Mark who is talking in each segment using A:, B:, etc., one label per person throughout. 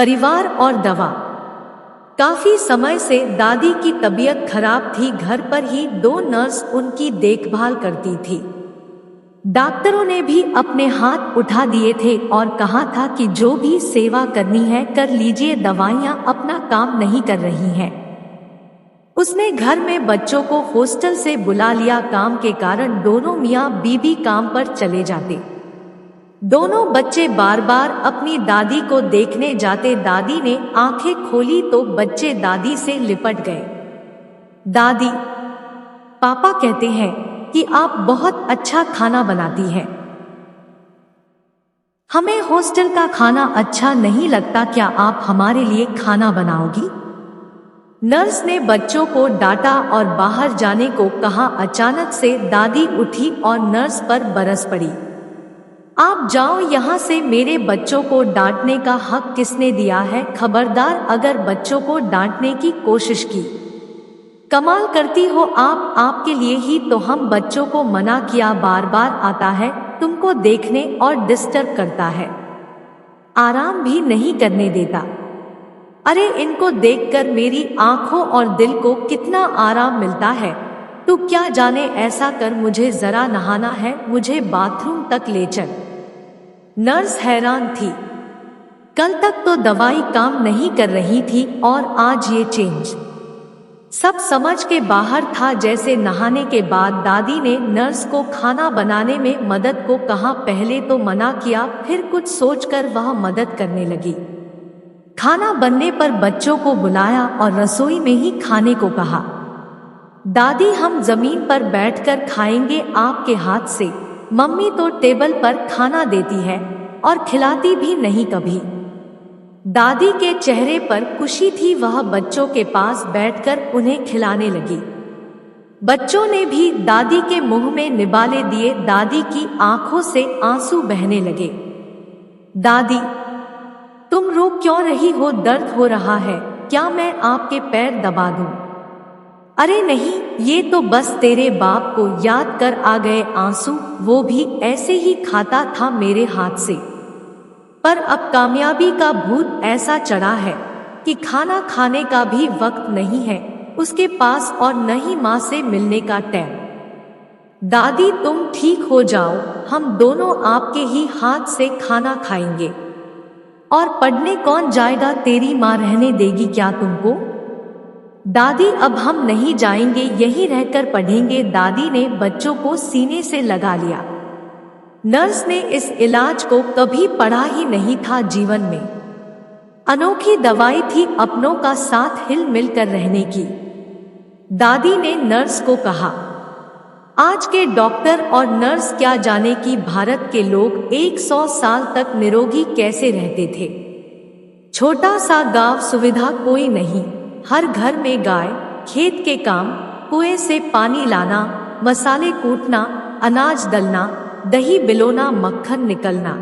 A: परिवार और दवा। काफी समय से दादी की तबीयत खराब थी। घर पर ही 2 नर्स उनकी देखभाल करती थी। डॉक्टरों ने भी अपने हाथ उठा दिए थे और कहा था कि जो भी सेवा करनी है कर लीजिए, दवाइयां अपना काम नहीं कर रही हैं। उसने घर में बच्चों को हॉस्टल से बुला लिया। काम के कारण दोनों मियाँ बीबी काम पर चले जाते। दोनों बच्चे बार बार अपनी दादी को देखने जाते। दादी ने आंखें खोली तो बच्चे दादी से लिपट गए। दादी, पापा कहते हैं कि आप बहुत अच्छा खाना बनाती हैं। हमें हॉस्टल का खाना अच्छा नहीं लगता, क्या आप हमारे लिए खाना बनाओगी? नर्स ने बच्चों को डांटा और बाहर जाने को कहा। अचानक से दादी उठी और नर्स पर बरस पड़ी। आप जाओ यहाँ से, मेरे बच्चों को डांटने का हक किसने दिया है? खबरदार अगर बच्चों को डांटने की कोशिश की। कमाल करती हो आप, आपके लिए ही तो हम बच्चों को मना किया। बार बार आता है तुमको देखने और डिस्टर्ब करता है, आराम भी नहीं करने देता। अरे इनको देखकर मेरी आंखों और दिल को कितना आराम मिलता है। तू क्या जाने, ऐसा कर, मुझे जरा नहाना है, मुझे बाथरूम तक ले चल। नर्स हैरान थी। कल तक तो दवाई काम नहीं कर रही थी और आज ये चेंज। सब समझ के बाहर था। जैसे नहाने के बाद दादी ने नर्स को खाना बनाने में मदद को कहा। पहले तो मना किया, फिर कुछ सोचकर वह मदद करने लगी। खाना बनने पर बच्चों को बुलाया और रसोई में ही खाने को कहा। दादी, हम जमीन पर बैठकर खाएंगे आपके हाथ से। मम्मी तो टेबल पर खाना देती है और खिलाती भी नहीं कभी। दादी के चेहरे पर खुशी थी। वह बच्चों के पास बैठकर उन्हें खिलाने लगी। बच्चों ने भी दादी के मुंह में निवाले दिए। दादी की आंखों से आंसू बहने लगे। दादी, तुम रो क्यों रही हो? दर्द हो रहा है क्या? मैं आपके पैर दबा दूं? अरे नहीं, ये तो बस तेरे बाप को याद कर आ गए आंसू। वो भी ऐसे ही खाता था मेरे हाथ से, पर अब कामयाबी का भूत ऐसा चढ़ा है कि खाना खाने का भी वक्त नहीं है उसके पास और न ही माँ से मिलने का टाइम। दादी, तुम ठीक हो जाओ, हम दोनों आपके ही हाथ से खाना खाएंगे। और पढ़ने कौन जाएगा? तेरी माँ रहने देगी क्या तुमको? दादी, अब हम नहीं जाएंगे, यहीं रहकर पढ़ेंगे। दादी ने बच्चों को सीने से लगा लिया। नर्स ने इस इलाज को कभी पढ़ा ही नहीं था जीवन में। अनोखी दवाई थी अपनों का साथ हिल मिल कर रहने की। दादी ने नर्स को कहा, आज के डॉक्टर और नर्स क्या जाने कि भारत के लोग 100 साल तक निरोगी कैसे रहते थे। छोटा सा गांव, सुविधा कोई नहीं, हर घर में गाय, खेत के काम, कुएं से पानी लाना, मसाले कूटना, अनाज दलना, दही बिलोना, मक्खन निकलना।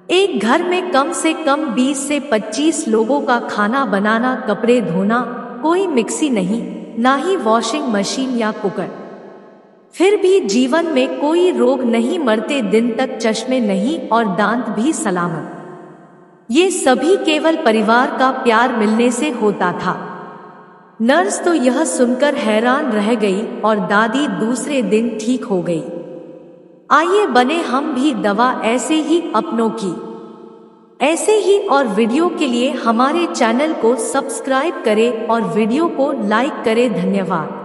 A: एक घर में कम से कम 20 से 25 लोगों का खाना बनाना, कपड़े धोना, कोई मिक्सी नहीं, ना ही वॉशिंग मशीन या कुकर। फिर भी जीवन में कोई रोग नहीं, मरते दिन तक चश्मे नहीं और दांत भी सलामत। ये सभी केवल परिवार का प्यार मिलने से होता था। नर्स तो यह सुनकर हैरान रह गई और दादी दूसरे दिन ठीक हो गई। आइए बने हम भी दवा ऐसे ही अपनों की। ऐसे ही और वीडियो के लिए हमारे चैनल को सब्सक्राइब करें और वीडियो को लाइक करें। धन्यवाद।